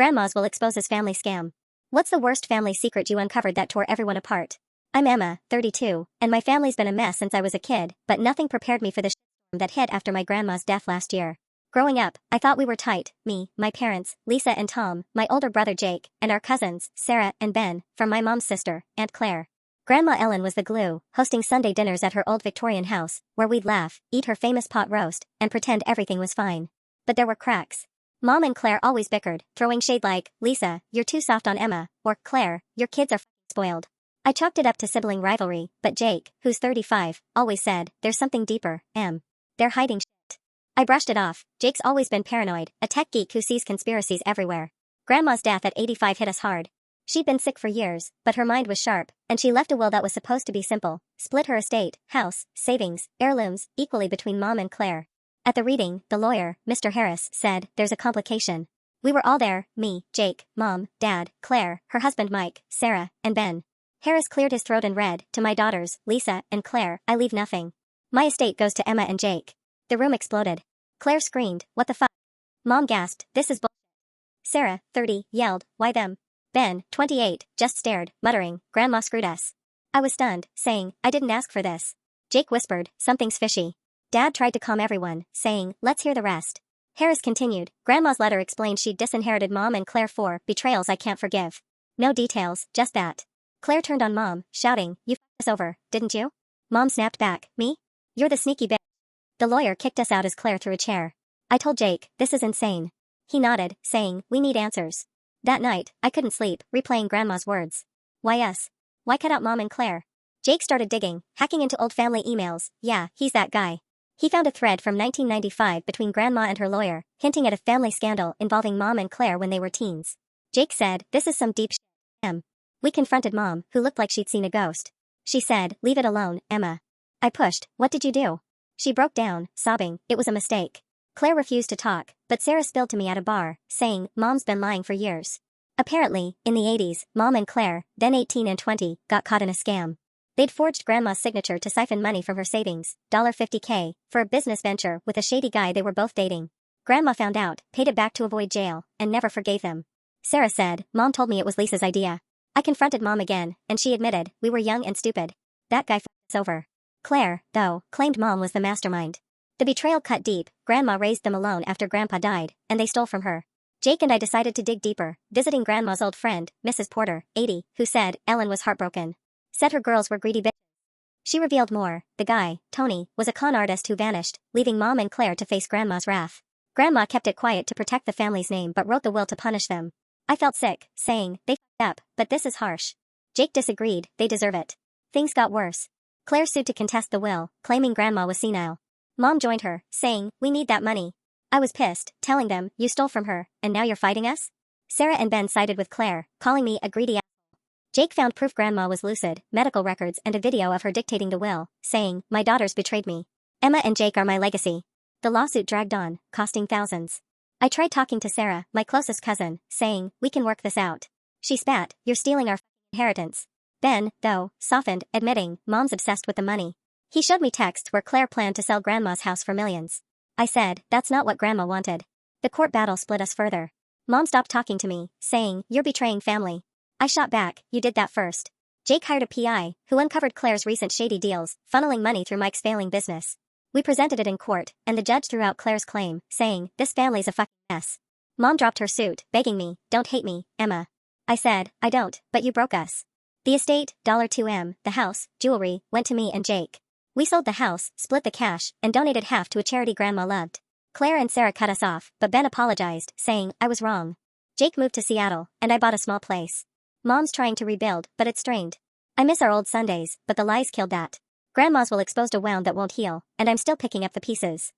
Grandma's will expose his family scam. What's the worst family secret you uncovered that tore everyone apart? I'm Emma, 32, and my family's been a mess since I was a kid, but nothing prepared me for the shitstorm that hit after my grandma's death last year. Growing up, I thought we were tight, me, my parents, Lisa and Tom, my older brother Jake, and our cousins, Sarah and Ben, from my mom's sister, Aunt Claire. Grandma Ellen was the glue, hosting Sunday dinners at her old Victorian house, where we'd laugh, eat her famous pot roast, and pretend everything was fine. But there were cracks. Mom and Claire always bickered, throwing shade like, Lisa, you're too soft on Emma, or Claire, your kids are spoiled. I chalked it up to sibling rivalry, but Jake, who's 35, always said, there's something deeper, they're hiding shit. I brushed it off. Jake's always been paranoid, a tech geek who sees conspiracies everywhere. Grandma's death at 85 hit us hard. She'd been sick for years, but her mind was sharp, and she left a will that was supposed to be simple, split her estate, house, savings, heirlooms, equally between Mom and Claire. At the reading, the lawyer, Mr. Harris, said, there's a complication. We were all there, me, Jake, Mom, Dad, Claire, her husband Mike, Sarah, and Ben. Harris cleared his throat and read, to my daughters, Lisa and Claire, I leave nothing. My estate goes to Emma and Jake. The room exploded. Claire screamed, what the fuck? Mom gasped, this is bullshit. Sarah, 30, yelled, why them? Ben, 28, just stared, muttering, Grandma screwed us. I was stunned, saying, I didn't ask for this. Jake whispered, something's fishy. Dad tried to calm everyone, saying, let's hear the rest. Harris continued, Grandma's letter explained she'd disinherited Mom and Claire for betrayals I can't forgive. No details, just that. Claire turned on Mom, shouting, you f***ed us over, didn't you? Mom snapped back, me? You're the sneaky bitch. The lawyer kicked us out as Claire threw a chair. I told Jake, this is insane. He nodded, saying, we need answers. That night, I couldn't sleep, replaying Grandma's words. Why us? Why cut out Mom and Claire? Jake started digging, hacking into old family emails. Yeah, he's that guy. He found a thread from 1995 between Grandma and her lawyer, hinting at a family scandal involving Mom and Claire when they were teens. Jake said, this is some deep shit. We confronted Mom, who looked like she'd seen a ghost. She said, leave it alone, Emma. I pushed, what did you do? She broke down, sobbing, it was a mistake. Claire refused to talk, but Sarah spilled to me at a bar, saying, Mom's been lying for years. Apparently, in the 80s, Mom and Claire, then 18 and 20, got caught in a scam. They'd forged Grandma's signature to siphon money from her savings, $50K, for a business venture with a shady guy they were both dating. Grandma found out, paid it back to avoid jail, and never forgave them. Sarah said, Mom told me it was Lisa's idea. I confronted Mom again, and she admitted, we were young and stupid. That guy f***ed us over. Claire, though, claimed Mom was the mastermind. The betrayal cut deep. Grandma raised them alone after Grandpa died, and they stole from her. Jake and I decided to dig deeper, visiting Grandma's old friend, Mrs. Porter, 80, who said Ellen was heartbroken. Said her girls were greedy bitches. She revealed more. The guy, Tony, was a con artist who vanished, leaving Mom and Claire to face Grandma's wrath. Grandma kept it quiet to protect the family's name but wrote the will to punish them. I felt sick, saying, they f***ed up, but this is harsh. Jake disagreed, they deserve it. Things got worse. Claire sued to contest the will, claiming Grandma was senile. Mom joined her, saying, we need that money. I was pissed, telling them, you stole from her, and now you're fighting us? Sarah and Ben sided with Claire, calling me a greedy asshole. Jake found proof Grandma was lucid, medical records and a video of her dictating the will, saying, my daughters betrayed me. Emma and Jake are my legacy. The lawsuit dragged on, costing thousands. I tried talking to Sarah, my closest cousin, saying, we can work this out. She spat, you're stealing our inheritance. Ben, though, softened, admitting, Mom's obsessed with the money. He showed me texts where Claire planned to sell Grandma's house for millions. I said, that's not what Grandma wanted. The court battle split us further. Mom stopped talking to me, saying, you're betraying family. I shot back, you did that first. Jake hired a PI, who uncovered Claire's recent shady deals, funneling money through Mike's failing business. We presented it in court, and the judge threw out Claire's claim, saying, this family's a fucking mess. Mom dropped her suit, begging me, don't hate me, Emma. I said, I don't, but you broke us. The estate, $2M, the house, jewelry, went to me and Jake. We sold the house, split the cash, and donated half to a charity Grandma loved. Claire and Sarah cut us off, but Ben apologized, saying, I was wrong. Jake moved to Seattle, and I bought a small place. Mom's trying to rebuild, but it's strained. I miss our old Sundays, but the lies killed that. Grandma's will exposed a wound that won't heal, and I'm still picking up the pieces.